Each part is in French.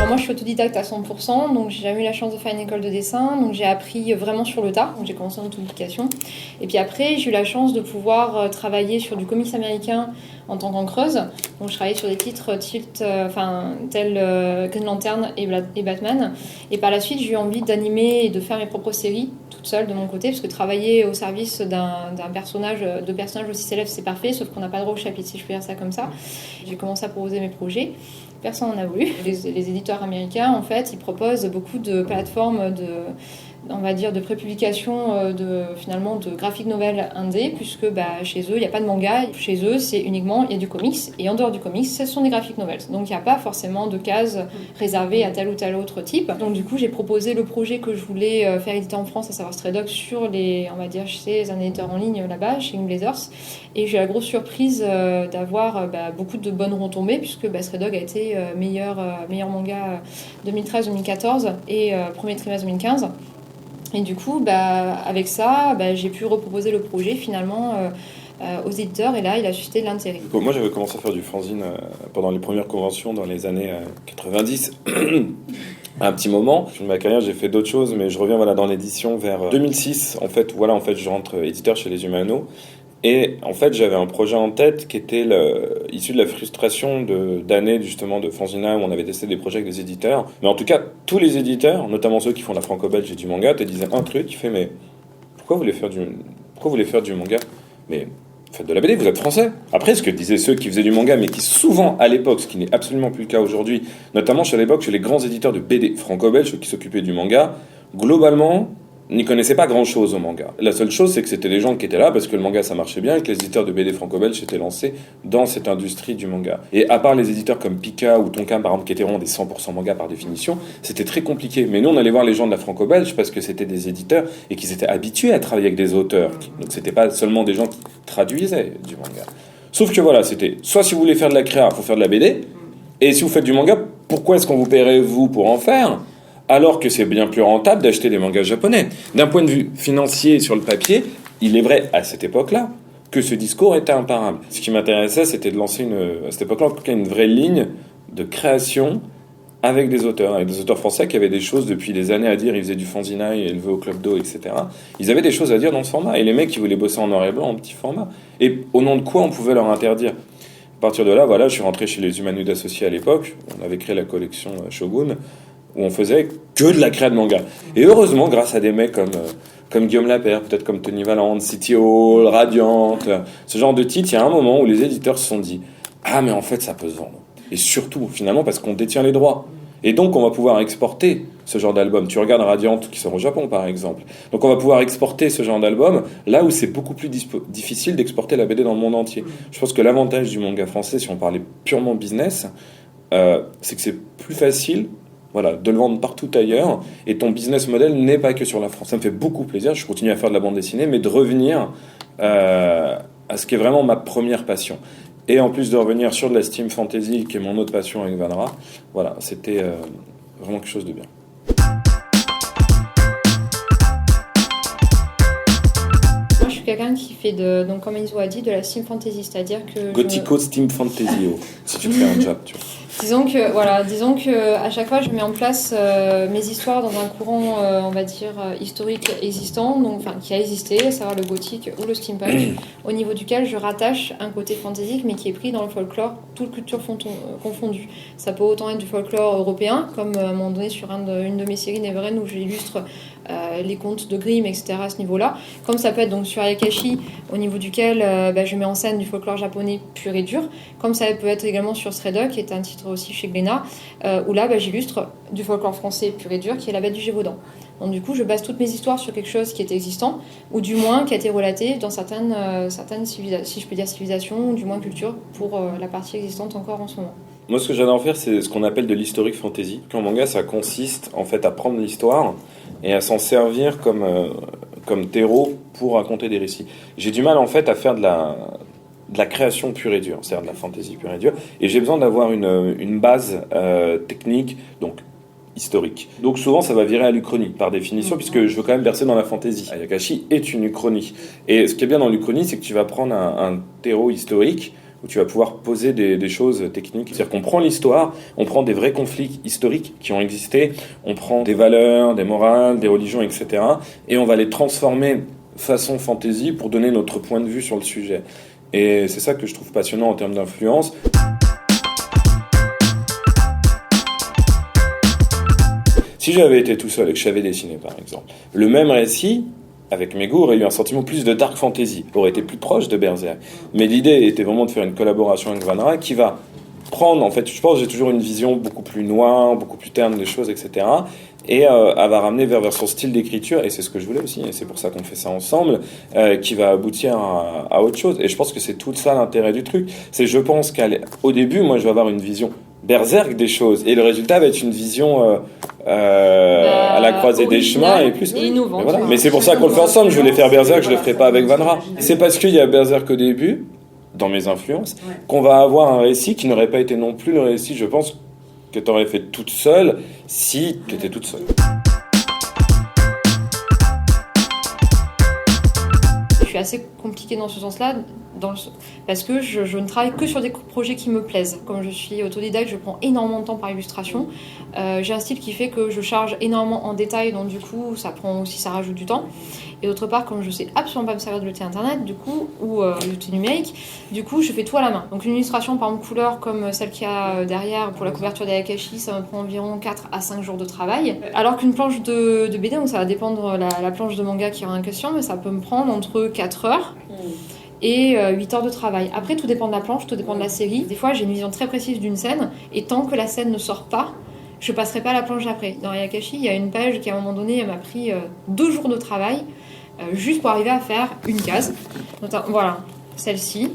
Alors moi je suis autodidacte à 100%, donc j'ai jamais eu la chance de faire une école de dessin, donc j'ai appris vraiment sur le tas, donc j'ai commencé en auto-éducation. Et puis après j'ai eu la chance de pouvoir travailler sur du comics américain en tant qu'encreuse. Donc je travaillais sur des titres tels Green Lantern et Batman. Et par la suite j'ai eu envie d'animer et de faire mes propres séries toute seule de mon côté, parce que travailler au service de personnages aussi célèbres c'est parfait, sauf qu'on n'a pas droit au chapitre, si je peux dire ça comme ça. J'ai commencé à proposer mes projets. Personne n'en a voulu. Les éditeurs américains, en fait, ils proposent beaucoup de plateformes de prépublication de graphic novel indé, puisque chez eux, il n'y a pas de manga. Chez eux, il y a du comics. Et en dehors du comics, ce sont des graphic novels. Donc, il n'y a pas forcément de cases réservées à tel ou tel autre type. Donc, du coup, j'ai proposé le projet que je voulais faire éditer en France, à savoir Stray Dogs, chez un éditeur en ligne là-bas, chez Blazers. Et j'ai eu la grosse surprise d'avoir beaucoup de bonnes retombées, puisque Stray Dogs a été meilleur manga 2013-2014 et premier trimestre 2015. Et du coup, avec ça, j'ai pu reproposer le projet finalement aux éditeurs, et là, il a suscité de l'intérêt. Moi, j'avais commencé à faire du fanzine pendant les premières conventions dans les années 90. À un petit moment de ma carrière, j'ai fait d'autres choses, mais je reviens dans l'édition vers 2006. En fait, je rentre éditeur chez Les Humano. Et en fait, j'avais un projet en tête qui était issu de la frustration d'années justement de fanzina où on avait testé des projets avec des éditeurs. Mais en tout cas, tous les éditeurs, notamment ceux qui font la franco-belge et du manga, te disaient un truc, tu fais mais pourquoi vous voulez faire du manga? Mais faites de la BD, vous êtes français. Après, ce que disaient ceux qui faisaient du manga, mais qui souvent à l'époque, ce qui n'est absolument plus le cas aujourd'hui, notamment chez l'époque, chez les grands éditeurs de BD franco-belges, ceux qui s'occupaient du manga, globalement n'y connaissaient pas grand-chose au manga. La seule chose, c'est que c'était les gens qui étaient là parce que le manga, ça marchait bien et que les éditeurs de BD franco-belges s'étaient lancés dans cette industrie du manga. Et à part les éditeurs comme Pika ou Tonkin, par exemple, qui étaient vraiment des 100% manga par définition, c'était très compliqué. Mais nous, on allait voir les gens de la franco-belge parce que c'était des éditeurs et qu'ils étaient habitués à travailler avec des auteurs. Donc c'était pas seulement des gens qui traduisaient du manga. Sauf que c'était soit si vous voulez faire de la créa, il faut faire de la BD, et si vous faites du manga, pourquoi est-ce qu'on vous paierait vous pour en faire ? Alors que c'est bien plus rentable d'acheter des mangas japonais. D'un point de vue financier sur le papier, il est vrai à cette époque-là que ce discours était imparable. Ce qui m'intéressait, c'était de lancer à cette époque-là, une vraie ligne de création avec des auteurs français qui avaient des choses depuis des années à dire. Ils faisaient du fanzinaï, élevés au club d'eau, etc. Ils avaient des choses à dire dans ce format. Et les mecs qui voulaient bosser en noir et blanc en petit format. Et au nom de quoi on pouvait leur interdire ? À partir de là, je suis rentré chez les Humanoïdes Associés à l'époque. On avait créé la collection Shogun, où on faisait que de la créa de manga. Et heureusement, grâce à des mecs comme Guillaume Lapère, peut-être comme Tony Valente, City Hall, Radiant, ce genre de titres, il y a un moment où les éditeurs se sont dit « Ah, mais en fait, ça peut se vendre. » Et surtout, finalement, parce qu'on détient les droits. Et donc, on va pouvoir exporter ce genre d'album. Tu regardes Radiant, qui sort au Japon, par exemple. Donc, on va pouvoir exporter ce genre d'album là où c'est beaucoup plus difficile d'exporter la BD dans le monde entier. Je pense que l'avantage du manga français, si on parlait purement business, c'est que c'est plus facile de le vendre partout ailleurs, et ton business model n'est pas que sur la France. Ça me fait beaucoup plaisir, je continue à faire de la bande dessinée, mais de revenir à ce qui est vraiment ma première passion. Et en plus de revenir sur de la Steam Fantasy, qui est mon autre passion avec Vanra, c'était vraiment quelque chose de bien. Moi, je suis quelqu'un qui fait, donc comme Enzo a dit, de la Steam Fantasy, c'est-à-dire que... Gothico Steam Fantasy, si tu te fais un job, tu vois. Disons que à chaque fois je mets en place mes histoires dans un courant historique existant, qui a existé, à savoir le gothique ou le steampunk, au niveau duquel je rattache un côté fantaisique mais qui est pris dans le folklore, toute culture confondue. Ça peut autant être du folklore européen, comme à un moment donné sur une de mes séries Neveren où j'illustre les contes de Grimm, etc. à ce niveau-là, comme ça peut être donc sur Ayakashi, au niveau duquel je mets en scène du folklore japonais pur et dur, comme ça peut être également sur Stray Dogs, qui est un titre aussi chez Glénat, où là j'illustre du folklore français pur et dur, qui est la bête du Gévaudan. Donc du coup je base toutes mes histoires sur quelque chose qui est existant, ou du moins qui a été relaté dans certaines civilisations, ou du moins culture, pour la partie existante encore en ce moment. Moi, ce que j'adore faire, c'est ce qu'on appelle de l'historique fantasy. En manga, ça consiste en fait à prendre l'histoire et à s'en servir comme terreau pour raconter des récits. J'ai du mal en fait à faire de la création pure et dure, c'est-à-dire de la fantasy pure et dure, et j'ai besoin d'avoir une base technique, donc historique. Donc souvent ça va virer à l'Uchronie par définition, puisque je veux quand même verser dans la fantasy. Ayakashi est une Uchronie, et ce qui est bien dans l'Uchronie, c'est que tu vas prendre un terreau historique où tu vas pouvoir poser des choses techniques. C'est-à-dire qu'on prend l'histoire, on prend des vrais conflits historiques qui ont existé, on prend des valeurs, des morales, des religions, etc. et on va les transformer façon fantasy pour donner notre point de vue sur le sujet. Et c'est ça que je trouve passionnant en termes d'influence. Si j'avais été tout seul et que j'avais dessiné, par exemple, le même récit, avec mes goûts, aurait eu un sentiment plus de dark fantasy, aurait été plus proche de Berserk. Mais l'idée était vraiment de faire une collaboration avec Vanra qui va prendre, en fait, je pense que j'ai toujours une vision beaucoup plus noire, beaucoup plus terne des choses, etc. Et elle va ramener vers son style d'écriture, et c'est ce que je voulais aussi, et c'est pour ça qu'on fait ça ensemble, qui va aboutir à autre chose. Et je pense que c'est tout ça l'intérêt du truc. C'est, je pense qu'au début, moi, je vais avoir une vision Berserk des choses, et le résultat va être une vision à la croisée des chemins et plus. Innovante. Voilà. Mais c'est pour ça qu'on le fait ensemble. Je voulais faire Berserk, je le ferai pas avec Vanra. C'est parce qu'il y a Berserk au début, dans mes influences, qu'on va avoir un récit qui n'aurait pas été non plus le récit, je pense, que tu aurais fait toute seule si tu étais toute seule. Je suis assez compliquée dans ce sens-là, parce que je ne travaille que sur des projets qui me plaisent. Comme je suis autodidacte, je prends énormément de temps par illustration. J'ai un style qui fait que je charge énormément en détail, donc du coup, ça rajoute du temps. Et d'autre part, comme je sais absolument pas me servir de l'outil internet, du coup, ou l'outil numérique, du coup, je fais tout à la main. Donc une illustration, par exemple, couleur, comme celle qu'il y a derrière pour la couverture d'Ayakashi, ça me prend environ 4 à 5 jours de travail. Alors qu'une planche de BD, donc ça va dépendre la planche de manga qui est en question, mais ça peut me prendre entre 4 heures et 8 heures de travail. Après, tout dépend de la planche, tout dépend de la série. Des fois, j'ai une vision très précise d'une scène, et tant que la scène ne sort pas, je passerai pas à la planche d'après. Dans Ayakashi, il y a une page qui, à un moment donné, m'a pris 2 jours de travail, juste pour arriver à faire une case. Donc, voilà, celle-ci,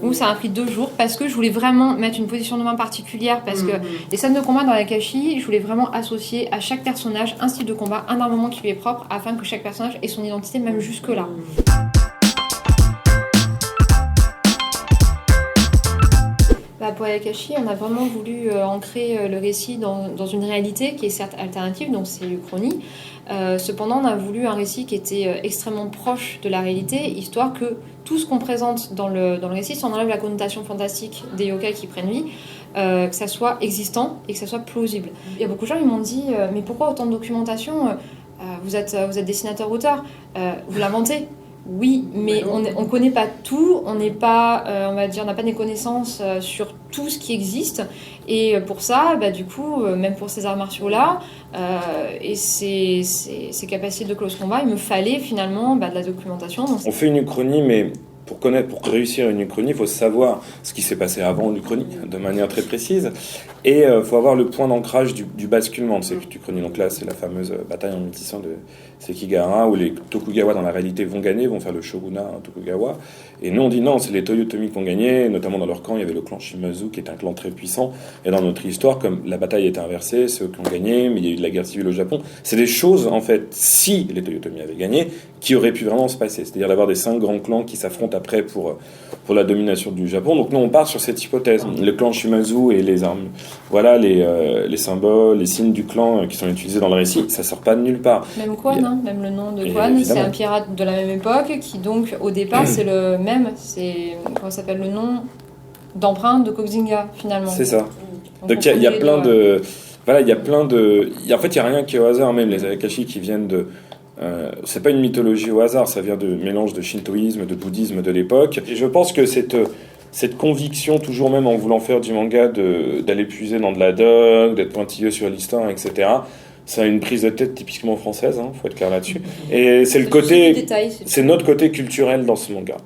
où ça m'a pris 2 jours, parce que je voulais vraiment mettre une position de main particulière, parce que les scènes de combat dans Ayakashi, je voulais vraiment associer à chaque personnage un style de combat, un armement qui lui est propre, afin que chaque personnage ait son identité, même jusque-là. Pour Ayakashi, on a vraiment voulu ancrer le récit dans une réalité qui est certes alternative, donc c'est l'Uchronie. Cependant, on a voulu un récit qui était extrêmement proche de la réalité, histoire que tout ce qu'on présente dans le récit, si on enlève la connotation fantastique des yokai qui prennent vie, que ça soit existant et que ça soit plausible. Il y a beaucoup de gens qui m'ont dit mais pourquoi autant de documentation, vous êtes dessinateur-auteur, vous l'inventez. Oui, mais on ne connaît pas tout, on n'est pas, on va dire, on n'a pas des connaissances sur tout ce qui existe. Et pour ça, du coup, même pour ces arts martiaux-là, et ces capacités de close combat, il me fallait finalement de la documentation. Donc, on fait une uchronie, mais pour réussir une uchronie, il faut savoir ce qui s'est passé avant l'uchronie, de manière très précise. Et il faut avoir le point d'ancrage du basculement de cette uchronie. Donc là, c'est la fameuse bataille en 1600 de Sekigahara, où les Tokugawa, dans la réalité, vont gagner, vont faire le shogunat Tokugawa. Et nous, on dit non, c'est les Toyotomi qui ont gagné. Notamment dans leur camp, il y avait le clan Shimazu, qui est un clan très puissant. Et dans notre histoire, comme la bataille était inversée, c'est eux qui ont gagné, mais il y a eu de la guerre civile au Japon. C'est des choses, en fait, si les Toyotomi avaient gagné, qui auraient pu vraiment se passer. C'est-à-dire d'avoir des 5 grands clans qui s'affrontent après pour la domination du Japon. Donc nous, on part sur cette hypothèse. Le clan Shimazu et les armes, voilà, les symboles, les signes du clan qui sont utilisés dans le récit, ça sort pas de nulle part. Même Quan, même le nom de Quan, c'est un pirate de la même époque qui, donc, au départ, c'est le même, c'est, comment ça s'appelle, le nom d'empreinte de Koxinga, finalement. C'est ça. Donc il y a plein de... Voilà, il y a plein de... En fait, il n'y a rien qui est au hasard, même les Ayakashi qui viennent de... c'est pas une mythologie au hasard, ça vient de mélange de shintoïsme, de bouddhisme de l'époque. Et je pense que cette conviction, toujours même en voulant faire du manga, d'aller puiser dans de la doc, d'être pointilleux sur l'histoire, etc., ça a une prise de tête typiquement française, faut être clair là-dessus. Et c'est le côté... C'est notre côté culturel dans ce manga.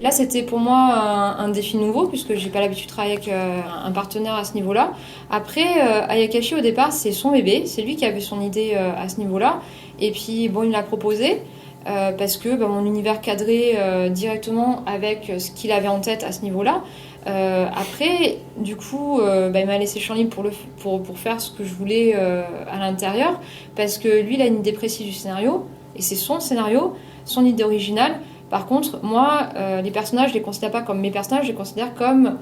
Là, c'était pour moi un défi nouveau, puisque j'ai pas l'habitude de travailler avec un partenaire à ce niveau-là. Après, Ayakashi, au départ, c'est son bébé. C'est lui qui avait son idée à ce niveau-là. Et puis, bon, il me l'a proposé, parce que mon univers cadrait directement avec ce qu'il avait en tête à ce niveau-là. Après, du coup, il m'a laissé champ libre pour faire ce que je voulais à l'intérieur, parce que lui, il a une idée précise du scénario, et c'est son scénario, son idée originale. Par contre, moi, les personnages, je les considère pas comme mes personnages, je les considère comme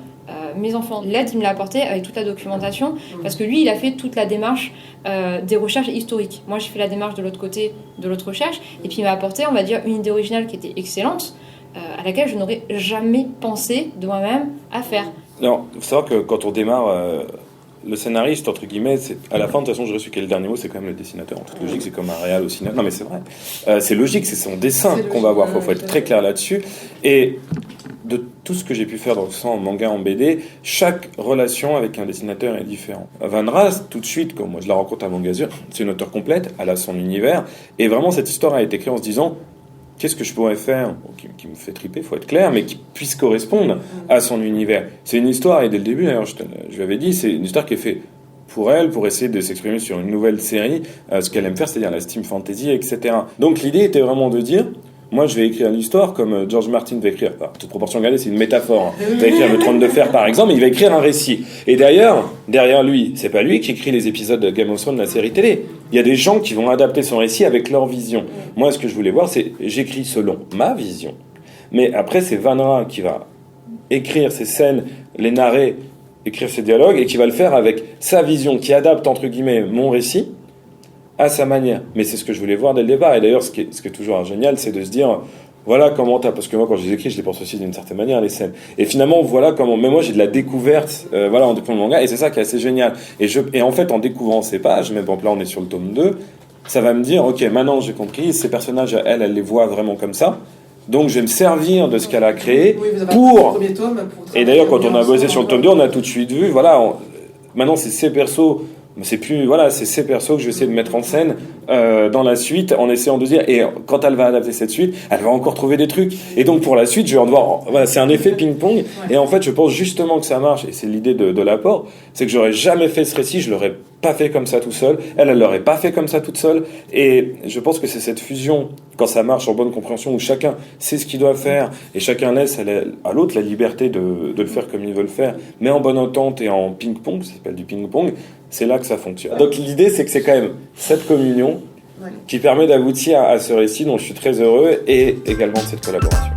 mes enfants. L'aide, il me l'a apporté avec toute la documentation, parce que lui, il a fait toute la démarche des recherches historiques. Moi, j'ai fait la démarche de l'autre côté, de l'autre recherche, et puis il m'a apporté, on va dire, une idée originale qui était excellente, à laquelle je n'aurais jamais pensé de moi-même à faire. Alors, il faut savoir que quand on démarre, le scénariste, entre guillemets, c'est, à la fin, de toute façon, je suis qui est le dernier mot, c'est quand même le dessinateur. En toute logique, c'est comme un réal au cinéma. Non, mais c'est vrai. C'est logique, c'est son dessin qu'on va voir. Il faut être très clair là-dessus. Et de tout ce que j'ai pu faire, donc ça en manga, en BD, chaque relation avec un dessinateur est différente. Van Rast, tout de suite, comme moi je la rencontre à Mangazur, c'est une auteure complète, elle a son univers. Et vraiment, cette histoire a été créée en se disant... Qu'est-ce que je pourrais faire qui me fait triper, il faut être clair, mais qui puisse correspondre à son univers. C'est une histoire, et dès le début, d'ailleurs, je lui avais dit, c'est une histoire qui est faite pour elle, pour essayer de s'exprimer sur une nouvelle série, ce qu'elle aime faire, c'est-à-dire la steam fantasy, etc. Donc l'idée était vraiment de dire, moi je vais écrire l'histoire comme George Martin va écrire, toute proportion gardée, c'est une métaphore, hein. Il va écrire le Trône de Fer par exemple, mais il va écrire un récit. Et d'ailleurs, derrière lui, c'est pas lui qui écrit les épisodes de Game of Thrones de la série télé. Il y a des gens qui vont adapter son récit avec leur vision. Moi, ce que je voulais voir, c'est j'écris selon ma vision. Mais après, c'est Van Rast qui va écrire ces scènes, les narrer, écrire ses dialogues, et qui va le faire avec sa vision, qui adapte, entre guillemets, mon récit à sa manière. Mais c'est ce que je voulais voir dès le départ. Et d'ailleurs, ce qui est toujours génial, c'est de se dire... Voilà comment t'as... Parce que moi, quand je les écris, je les pense aussi d'une certaine manière, les scènes. Et finalement, voilà comment... Même moi, j'ai de la découverte voilà, en découvrant le manga, et c'est ça qui est assez génial. Et en fait, en découvrant ces pages, même bon, là, on est sur le tome 2, ça va me dire, ok, maintenant, j'ai compris, ces personnages, elle les voit vraiment comme ça. Donc, je vais me servir de ce qu'elle a créé pour... Et d'ailleurs, quand on a bossé sur le tome 2, on a tout de suite vu, voilà, maintenant, c'est ces persos... C'est plus, voilà, c'est ces persos que je vais essayer de mettre en scène dans la suite, en essayant de dire, et quand elle va adapter cette suite, elle va encore trouver des trucs. Et donc pour la suite, je vais en devoir, voilà, c'est un effet ping-pong. Ouais. Et en fait, je pense justement que ça marche, et c'est l'idée de l'apport, c'est que j'aurais jamais fait ce récit, je l'aurais pas fait comme ça tout seul, elle l'aurait pas fait comme ça toute seule. Et je pense que c'est cette fusion, quand ça marche en bonne compréhension, où chacun sait ce qu'il doit faire, et chacun laisse à l'autre la liberté de le faire comme il veut le faire, mais en bonne entente et en ping-pong, ça s'appelle du ping-pong, c'est là que ça fonctionne. Donc l'idée, c'est que c'est quand même cette communion qui permet d'aboutir à ce récit dont je suis très heureux, et également de cette collaboration.